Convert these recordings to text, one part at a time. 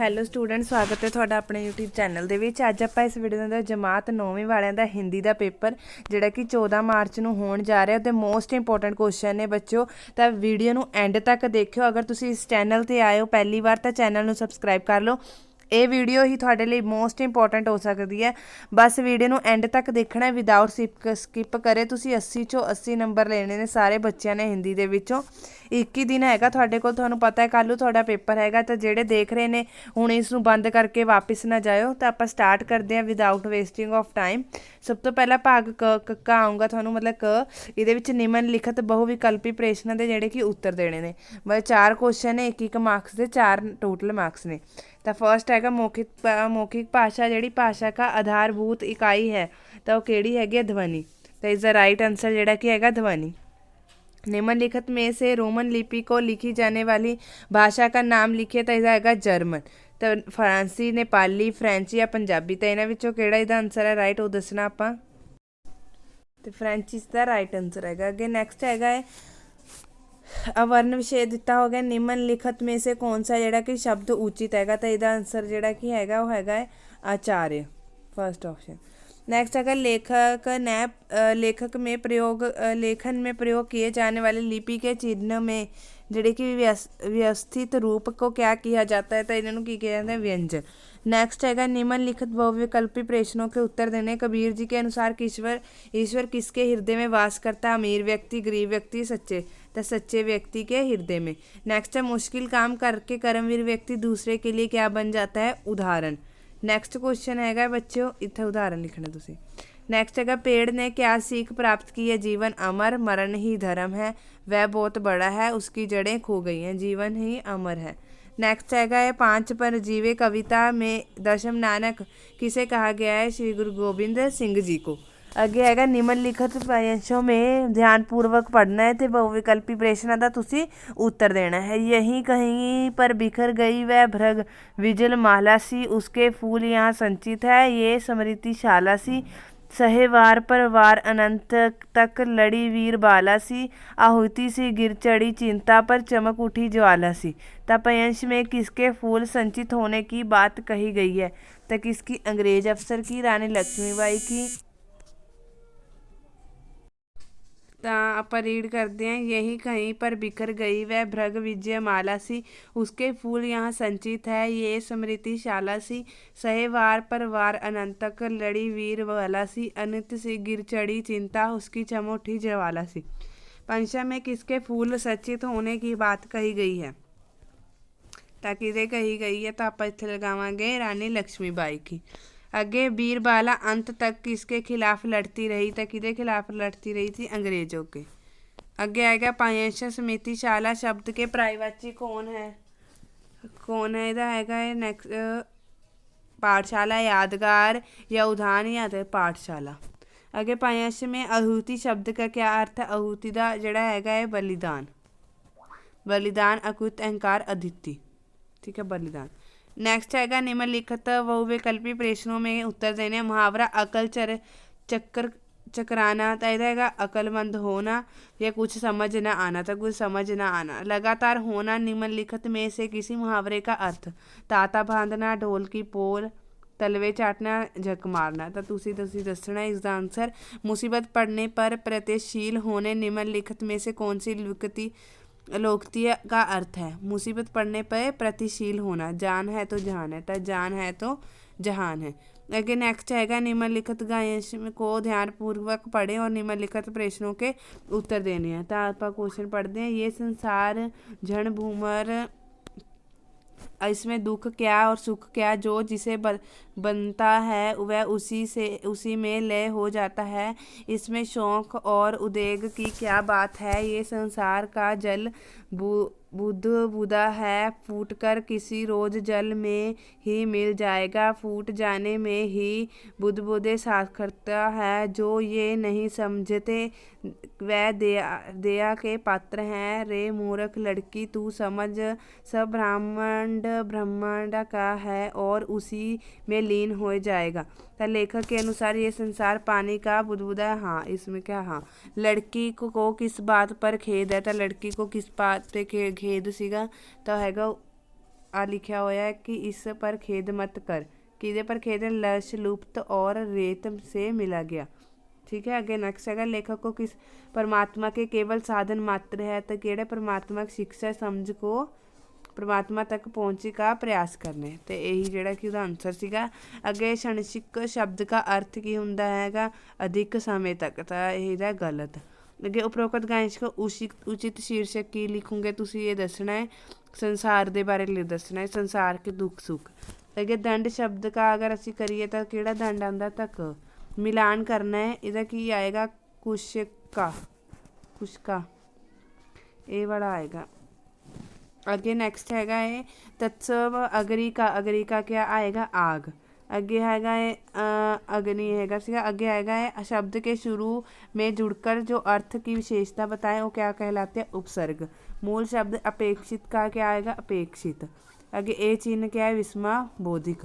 Hello student, ਸਵਾਗਤ ਹੈ ਤੁਹਾਡਾ ਆਪਣੇ YouTube ਚੈਨਲ ਦੇ ਵਿੱਚ। ਅੱਜ ਆਪਾਂ ਇਸ ਵੀਡੀਓ ਦੇ ਅੰਦਰ ਜਮਾਤ 9ਵੀਂ ਵਾਲਿਆਂ ਦਾ ਹਿੰਦੀ ਦਾ ਪੇਪਰ ਜਿਹੜਾ ਕਿ 14 ਮਾਰਚ ਨੂੰ ਹੋਣ ਜਾ ਰਿਹਾ ਤੇ ਮੋਸਟ ਇੰਪੋਰਟੈਂਟ ਕੁਐਸਚਨ ਨੇ ਬੱਚਿਓ। ਤਾਂ ਵੀਡੀਓ ਨੂੰ ਐਂਡ ਤੱਕ ਦੇਖਿਓ। ਅਗਰ ਤੁਸੀਂ ਇਸ ਚੈਨਲ ਤੇ ਆਏ ਹੋ ਪਹਿਲੀ ਵਾਰ ਤਾਂ ਚੈਨਲ ਨੂੰ ਸਬਸਕ੍ਰਾਈਬ ਕਰ ਲਓ। ਇਹ ਵੀਡੀਓ ਹੀ ਤੁਹਾਡੇ ਲਈ ਮੋਸਟ ਇੰਪੋਰਟੈਂਟ ਹੋ ਸਕਦੀ ਹੈ। ਬਸ ਵੀਡੀਓ ਨੂੰ ਐਂਡ ਤੱਕ ਦੇਖਣਾ ਵਿਦਆਊਟ ਸਕਿਪ ਕਰੇ। ਤੁਸੀਂ 80 ਚੋਂ 80 ਨੰਬਰ ਲੈਣੇ ਨੇ ਸਾਰੇ ਬੱਚਿਆਂ ਨੇ ਹਿੰਦੀ ਦੇ ਵਿੱਚੋਂ। 21 ਦਿਨ ਹੈਗਾ ਤੁਹਾਡੇ ਕੋਲ, ਤੁਹਾਨੂੰ ਪਤਾ ਹੈ ਕੱਲ੍ਹ ਨੂੰ ਤੁਹਾਡਾ ਪੇਪਰ ਹੈਗਾ। ਤਾਂ ਜਿਹੜੇ ਦੇਖ ਰਹੇ ਨੇ ਹੁਣ ਇਸ ਨੂੰ ਬੰਦ ਕਰਕੇ ਵਾਪਿਸ ਨਾ ਜਾਇਓ। ਤਾਂ ਆਪਾਂ ਸਟਾਰਟ ਕਰਦੇ ਹਾਂ ਵਿਦਆਊਟ ਵੇਸਟਿੰਗ ਆਫ ਟਾਈਮ। ਸਭ ਤੋਂ ਪਹਿਲਾਂ ਭਾਗ ਕ ਆਊਂਗਾ ਤੁਹਾਨੂੰ, ਮਤਲਬ ਕ। ਇਹਦੇ ਵਿੱਚ ਨਿਮਨ ਲਿਖਤ ਬਹੁ ਵਿਕਲਪੀ ਪ੍ਰਸ਼ਨ ਦੇ ਜਿਹੜੇ ਕਿ ਉੱਤਰ ਦੇਣੇ ਨੇ। ਮਤਲਬ 4 ਕੁਐਸਚਨ ਨੇ, 1 ਮਾਰਕਸ ਦੇ 4 ਟੋਟਲ ਮਾਰਕਸ ਨੇ। ਤਾਂ ਫਸਟ ਹੈਗਾ ਮੌਖਿਕ ਭਾਸ਼ਾ ਜਿਹੜੀ ਭਾਸ਼ਾ ਦਾ ਆਧਾਰਭੂਤ ਇਕਾਈ ਹੈ ਤਾਂ ਉਹ ਕਿਹੜੀ ਹੈਗੀ ਹੈ? ध्वनि। तो इसका राइट आंसर ਜਿਹੜਾ कि हैगा ध्वनि। निम्नलिखित में से रोमन लिपि को लिखी जाने वाली भाषा का नाम लिखिए। तो ਇਹਦਾ ਹੈਗਾ ਜਰਮਨ। ਤਾਂ ਫਰਾਂਸੀ, ਨੇਪਾਲੀ, ਫਰੈਂਚ ਜਾਂ ਪੰਜਾਬੀ। ਤਾਂ ਇਹਨਾਂ ਵਿੱਚੋਂ ਕਿਹੜਾ ਇਹਦਾ ਆਂਸਰ ਹੈ ਰਾਈਟ, ਉਹ ਦੱਸਣਾ ਆਪਾਂ। ਤੇ ਫਰੈਂਚ ਇਸ ਦਾ ਰਾਈਟ ਆਂਸਰ ਹੈਗਾ। ਅੱਗੇ ਨੈਕਸਟ ਹੈਗਾ ਹੈ ਅਵਰਨ ਵਿਸ਼ੇਸ਼ ਦਿੱਤਾ ਹੋ ਗਿਆ। ਨਿਮਨਲਿਖਤ में से कौन सा ਜਿਹੜਾ ਕਿ ਸ਼ਬਦ ਉਚਿਤ ਹੈਗਾ। ਤਾਂ ਇਹਦਾ ਆਂਸਰ ਜਿਹੜਾ ਕਿ ਹੈਗਾ ਉਹ ਹੈਗਾ ਹੈ आचार्य, फर्स्ट ऑप्शन। नेक्स्ट अगर लेखक में प्रयोग लेखन में प्रयोग किए जाने वाले लिपि के चिन्ह में ਜਿਹੜੇ कि व्यवस्थित रूप को क्या किया जाता है। तो इन्हों की किया जाता है व्यंजन। नेक्स्ट हैगा निम्नलिखित बहुविकल्पी प्रश्नों के उत्तर देने। कबीर जी के अनुसार ईश्वर किसके हृदय में वास करता है? अमीर व्यक्ति, गरीब व्यक्ति, सच्चे। तो सच्चे व्यक्ति के हृदय में। नेक्स्ट है मुश्किल काम करके कर्मवीर व्यक्ति दूसरे के लिए क्या बन जाता है? उदाहरण। नैक्सट क्वेश्चन है बच्चों, इतना उदाहरण लिखना तुम। नेक्स्ट है पेड़ ने क्या सीख प्राप्त की है? जीवन अमर, मरण ही धर्म है, वह बहुत बड़ा है, उसकी जड़ें खो गई हैं, जीवन ही अमर है। नेक्स्ट है 5 परजीवी कविता में दशम नानक किसे कहा गया है? श्री गुरु गोबिंद सिंह जी को। ਅੱਗੇ ਹੈਗਾ ਨਿਮਨਲਿਖਤ ਵਾਕयांशों में ध्यानपूर्वक पढ़ना है ਤੇ बहुविकल्पी प्रश्नों ਦਾ ਤੁਸੀਂ उत्तर देना है। यहीं कहीं पर बिखर गई वह भृग विजल माला सी, उसके फूल यहाँ संचित है, ये स्मृतिशाला सी, सहे वार पर वार अनंत तक लड़ी वीर बाला सी, आहुति सी गिर चढ़ी चिंता पर चमक उठी ज्वाला सी। तपयंश में किसके फूल संचित होने की बात कही गई है? तो किसकी? अंग्रेज अफसर की, रानी लक्ष्मीबाई की। ਤਾਂ ਆਪਾਂ रीड करते हैं यही कहीं पर बिखर गई वह भृग विजय माला सी, उसके फूल यहाँ संचित है, ये स्मृतिशाला सी, सहे वार पर वार अनंत तक लड़ी वीर वाला सी, अनित सी गिर चढ़ी चिंता उसकी चमोठी ज्वाला सी। पंचम में किसके फूल संचित होने की बात कही गई है? ताकि ये कही गई है तो आप इत्थे लगावांगे रानी लक्ष्मीबाई की। अगे बीरबाला अंत तक किसके खिलाफ लड़ती रही? तो किसके खिलाफ लड़ती रही थी? अंग्रेजों के। अगे आएगा पायंश स्मृतिशाला शब्द के पर्यायवाची कौन है? कौन है? इधर आएगा नेक्स्ट पाठशाला, यादगार या उदान या पाठशाला। अगे पायंश में आहुति शब्द का क्या अर्थ है? आहुति का जड़ा है बलिदान। बलिदान, अकुत, अहंकार, अदिति। ठीक है, बलिदान। नेक्स्ट हैगा निम्नलिखित बहुविकल्पी प्रश्नों में उत्तर देने। मुहावरा अकल चकराना। तो इधर हैगा अकलमंद होना या कुछ समझ ना आना। तो कुछ समझ ना आना। लगातार होना निम्नलिखित में से किसी मुहावरे का अर्थ? ताता बांधना, ढोल की पोल, तलवे चाटना, झक मारना। तो तुसी दसना इसका आंसर। मुसीबत पड़ने पर प्रत्यशील होने निम्नलिखित में से कौन सी लोकप्रिय का अर्थ है? मुसीबत पड़ने पर प्रतिशील होना। जान है तो जहान है, तो जान है तो जहान है। अगे नेक्स्ट हैगा निम्नलिखित वाक्यांश को ध्यानपूर्वक पढ़ें और निम्नलिखित प्रश्नों के उत्तर देने हैं। तो आप क्वेश्चन पढ़ते हैं। ये संसार जन भूमर, इसमें दुख क्या और सुख क्या? जो जिसे बनता है वह उसी में लय हो जाता है। इसमें शौक और उद्वेग की क्या बात है? ये संसार का जल बुदा है, फूटकर किसी रोज जल में ही मिल जाएगा, फूट जाने में ही बुदबुदे साखरता है। जो ये नहीं समझते वह दया के पात्र हैं। रे मूर्ख लड़की, तू समझ सब ब्रह्मांड का है और उसी में लीन हो जाएगा। तो लेखक के अनुसार ये संसार पानी का बुदबुदा है। हाँ, इसमें क्या? हाँ। लड़की को किस बात पर खेद है? तो लड़की को किस बात पे खेद सीगा? तो हैगा आ लिखा होया है कि इस पर खेद मत कर, किदे पर खेद? लश लुप्त और रेत से मिला गया। ठीक है, अगे नेक्स्ट है लेखक को किस परमात्मा के केवल साधन मात्र है, तो किहड़े परमात्मा शिक्षा समझ को परमात्मा तक पहुँची का प्रयास करने, तो यही जिहड़ा कि उसका आंसर सीगा। अगे क्षणिक शब्द का अर्थ की हुंदा हैगा? अधिक समय तक, तो यही गलत। अगे उपरोक्त गांश को उचित शीर्षक की लिखोगे तुसी ये दसना है, संसार के बारे दसना है, संसार के दुख सुख। अगे दंड शब्द का अगर असी करिए तो किहड़ा दंड आंदा? तक मिलान करना है, इहदा की आएगा? कुशका, कुशका ये वाला आएगा। अगे नेक्स्ट हैगा है तत्सव अगरिका, अगरिका क्या आएगा? आग। अगे हैगा है अग्नि हैगा सीगा। अगे हैगा है शब्द के शुरू में जुड़कर जो अर्थ की विशेषता बताए वो क्या कहलाते हैं? उपसर्ग। मूल शब्द अपेक्षित का क्या आएगा? अपेक्षित। अगे ए चिन्ह क्या है? विस्मयबोधिक।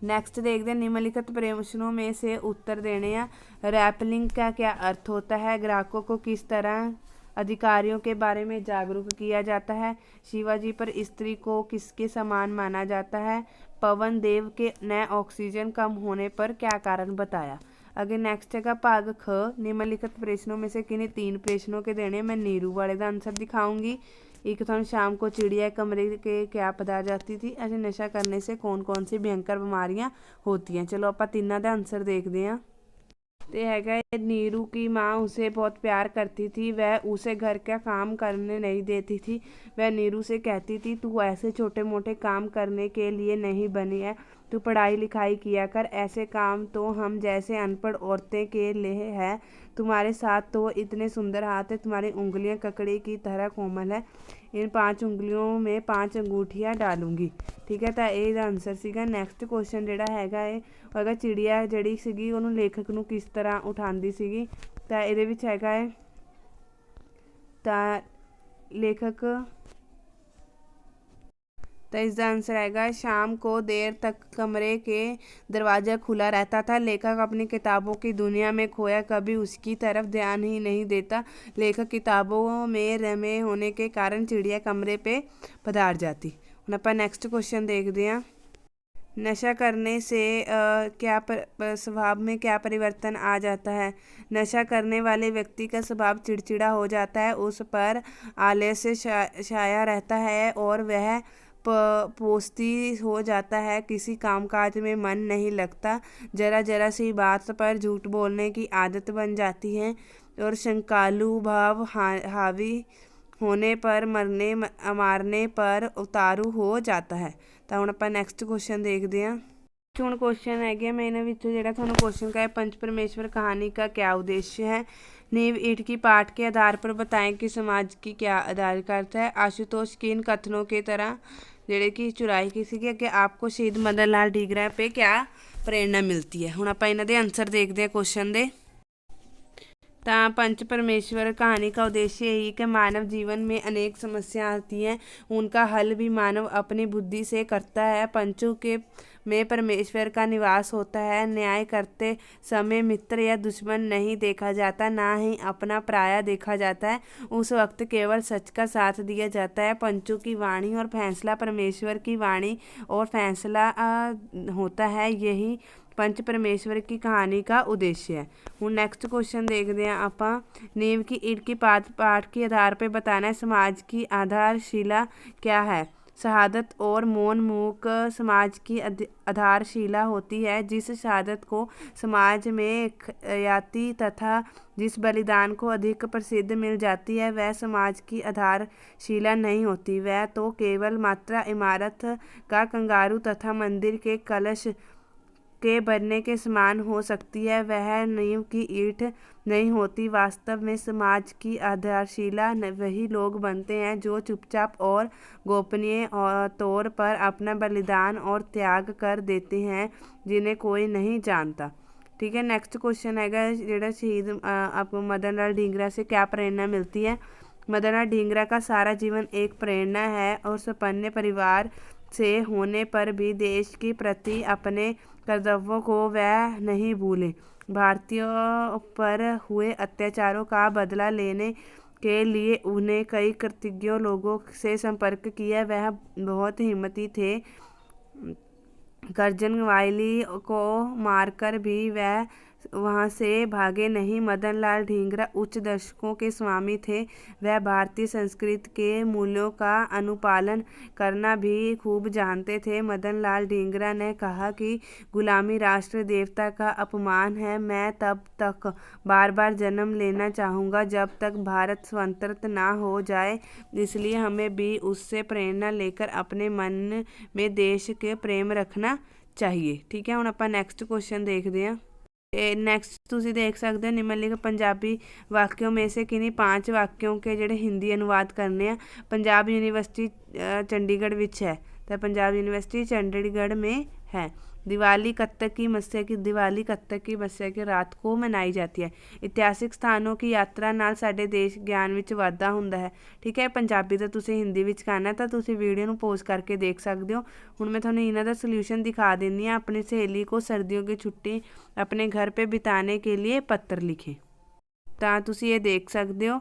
नेक्स्ट देखते हैं निम्नलिखित प्रश्नों में से उत्तर देने हैं। रैपलिंग का क्या अर्थ होता है? ग्राहकों को किस तरह अधिकारियों के बारे में जागरूक किया जाता है? शिवाजी पर स्त्री को किसके समान माना जाता है? पवन देव के न ऑक्सीजन कम होने पर क्या कारण बताया? अगे नेक्स्ट है भाग ख, निम्नलिखित प्रश्नों में से किन्हीं 3 प्रश्नों के देने मैं नीरू वाले का आंसर दिखाऊंगी। एक तो शाम को चिड़िया कमरे के क्या पता जाती थी? ऐसे नशा करने से कौन कौन सी भयंकर बीमारियां होती हैं? चलो आप तीनों का आंसर देखते हैं। तो हैगा नीरू की माँ उसे बहुत प्यार करती थी, वह उसे घर का काम करने नहीं देती थी। वह नीरू से कहती थी तू ऐसे छोटे मोटे काम करने के लिए नहीं बनी है, तू पढ़ाई लिखाई किया कर, ऐसे काम तो हम जैसे अनपढ़ औरतें के लिए है। तुम्हारे साथ तो इतने सुंदर हाथ है, तुम्हारी उंगलियां ककड़ी की तरह कोमल है, इन 5 उंगलियों में 5 अंगूठियाँ डालूंगी। ठीक है, तो ये आंसर सीगा। नैक्सट क्वेश्चन जिहड़ा हैगा है चिड़िया जिहड़ी सीगी उहनूं लेखक नूं किस तरह उठांदी सीगी? तो इहदे विच हैगा है तो लेखक, तो इसका आंसर आएगा शाम को देर तक कमरे के दरवाज़ा खुला रहता था। लेखक अपनी किताबों की दुनिया में खोया कभी उसकी तरफ ध्यान ही नहीं देता। लेखक किताबों में रमे होने के कारण चिड़िया कमरे पे पधार जाती। हम आप नेक्स्ट क्वेश्चन देखते हैं। नशा करने से क्या स्वभाव में क्या परिवर्तन आ जाता है? नशा करने वाले व्यक्ति का स्वभाव चिड़चिड़ा हो जाता है, उस पर आलस्य छाया रहता है और वह पोस्ती हो जाता है, किसी कामकाज में मन नहीं लगता, जरा जरा सी बात पर झूठ बोलने की आदत बन जाती है और शंकालु भाव हावी होने पर मारने पर उतारू हो जाता है। तो हम आप नैक्सट क्वेश्चन देखते हैं। ਹੁਣ क्वेश्चन है मैं इन्होंने जो थोड़ा क्वेश्चन का है पंच परमेश्वर कहानी का क्या उद्देश्य है? नींव ईंट की पाठ के आधार पर बताएं कि समाज की क्या आधार करता है? आशुतोष किन कथनों के तरह जेड़े कि चुराई की सी कि आपको शहीद मदन लाल ढींगरा पे क्या प्रेरणा मिलती है? हुण आपां इन्हां दे आंसर देखते हैं क्वेश्चन दे। तो पंच परमेश्वर कहानी का उद्देश्य यही कि मानव जीवन में अनेक समस्या आती हैं, उनका हल भी मानव अपनी बुद्धि से करता है। पंचों के में परमेश्वर का निवास होता है। न्याय करते समय मित्र या दुश्मन नहीं देखा जाता, ना ही अपना पराया देखा जाता है। उस वक्त केवल सच का साथ दिया जाता है। पंचों की वाणी और फैसला परमेश्वर की वाणी और फैसला होता है। यही पंच परमेश्वर की कहानी का उद्देश्य है। हूँ नैक्सट क्वेश्चन देखते हैं आप। नींव की ईंट की पाठ के आधार पर बताना है समाज की आधारशिला क्या है? शहादत और मौन मूक समाज की आधारशिला होती है। जिस शहादत को समाज में ख्याति तथा जिस बलिदान को अधिक प्रसिद्ध मिल जाती है वह समाज की आधारशिला नहीं होती, वह तो केवल मात्र इमारत का कंगारू तथा मंदिर के कलश के बनने के समान हो सकती है, वह नींव की ईंट नहीं होती। वास्तव में समाज की आधारशिला वही लोग बनते हैं जो चुपचाप और गोपनीय तौर पर अपना बलिदान और त्याग कर देते हैं, जिन्हें कोई नहीं जानता। ठीक है, नेक्स्ट क्वेश्चन है जो शहीद आपको मदन लाल ढींगरा से क्या प्रेरणा मिलती है? मदन लाल ढींगरा का सारा जीवन एक प्रेरणा है और संपन्न परिवार से होने पर भी देश के प्रति अपने कर्तव्यों को वह नहीं भूले। भारतीयों पर हुए अत्याचारों का बदला लेने के लिए उन्हें कई कृतज्ञ लोगों से संपर्क किया। वह बहुत हिम्मती थे। कर्जन वायली को मारकर भी वह वहाँ से भागे नहीं। मदन लाल ढींगरा उच्च दर्शकों के स्वामी थे। वह भारतीय संस्कृति के मूल्यों का अनुपालन करना भी खूब जानते थे। मदन लाल ढींगरा ने कहा कि गुलामी राष्ट्र देवता का अपमान है। मैं तब तक बार बार जन्म लेना चाहूँगा जब तक भारत स्वतंत्र ना हो जाए। इसलिए हमें भी उससे प्रेरणा लेकर अपने मन में देश के प्रेम रखना चाहिए। ठीक है, ਹੁਣ ਆਪਾਂ ਨੈਕਸਟ ਕੁਐਸਚਨ ਦੇਖਦੇ ਹਾਂ। नेक्स्ट तुसी देख सकते हो निम्नलिखित पंजाबी वाक्यों में से किन्हीं 5 वाक्यों के ਜਿਹੜੇ हिंदी अनुवाद करने हैं। पंजाब यूनिवर्सिटी चंडीगढ़ विच है, तो पंजाब यूनिवर्सिटी चंडीगढ़ में है। दिवाली कत्तक की मस्से की दिवाली कत्तक की मस्से की रात को मनाई जाती है। इतिहासिक स्थानों की यात्रा नाल साडे देश ज्ञान विच वाधा हुंदा है। ठीक है, पंजाबी तो तुसी हिंदी विच करना तो तुसी वीडियो नूं पॉज करके देख सकते हो। हुण मैं तुहानूं इन्हां दा सल्यूशन दिखा देनी है। अपनी सहेली को सर्दियों की छुट्टी अपने घर पे बिताने के लिए पत्र लिखें। तो तुसी ये देख सकते हो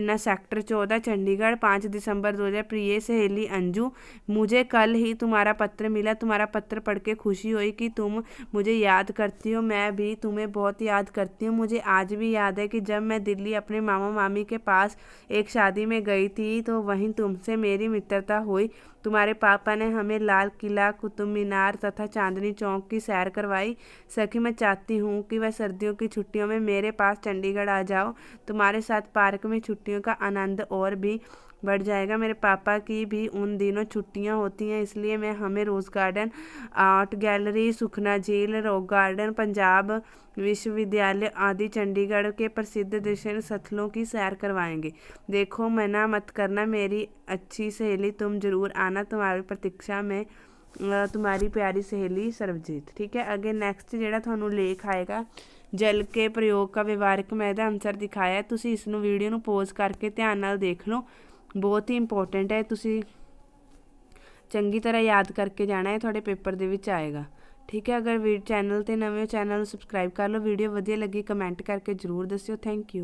ना, सेक्टर 14 चंडीगढ़ 5 दिसंबर 2000। प्रिय सहेली अंजू, मुझे कल ही तुम्हारा पत्र मिला। तुम्हारा पत्र पढ़ के खुशी हुई कि तुम मुझे याद करती हो। मैं भी तुम्हें बहुत याद करती हूँ। मुझे आज भी याद है कि जब मैं दिल्ली अपने मामा मामी के पास एक शादी में गई थी तो वहीं तुमसे मेरी मित्रता हुई। तुम्हारे पापा ने हमें लाल किला, कुतुब मीनार तथा चांदनी चौक की सैर करवाई। सखी, मैं चाहती हूँ कि वह सर्दियों की छुट्टियों में मेरे पास चंडीगढ़ आ जाओ। तुम्हारे साथ पार्क में छुट्टियों का आनंद और भी बढ़ जाएगा। मेरे पापा की भी उन दिनों छुट्टियां होती हैं, इसलिए मैं हमें रोज़ गार्डन, आर्ट गैलरी, सुखना झील, रॉक गार्डन, पंजाब विश्वविद्यालय आदि चंडीगढ़ के प्रसिद्ध दर्शनीय स्थलों की सैर करवाएंगे। देखो, मना मत करना मेरी अच्छी सहेली, तुम जरूर आना। तुम्हारी प्रतीक्षा में तुम्हारी प्यारी सहेली सरबजीत। ठीक है, अगे नैक्सट ਜਿਹੜਾ ਤੁਹਾਨੂੰ लेख आएगा जल के प्रयोग का व्यवहारिक मैं ਇਹਦਾ आंसर दिखाया है। ਤੁਸੀਂ ਇਸ ਨੂੰ ਵੀਡੀਓ ਨੂੰ ਪੌਜ਼ ਕਰਕੇ ਧਿਆਨ ਨਾਲ ਦੇਖ ਲਓ, बहुत ही इंपॉर्टेंट है। ਤੁਸੀਂ ਚੰਗੀ ਤਰ੍ਹਾਂ याद करके जाना है, ਤੁਹਾਡੇ पेपर ਦੇ ਵਿੱਚ आएगा। ठीक है, अगर चैनल ਤੇ ਨਵੇਂ ਹੋ चैनल ਨੂੰ सब्सक्राइब कर लो। वीडियो ਵਧੀਆ ਲੱਗੀ कमेंट करके जरूर दस्सिओ। Thank you.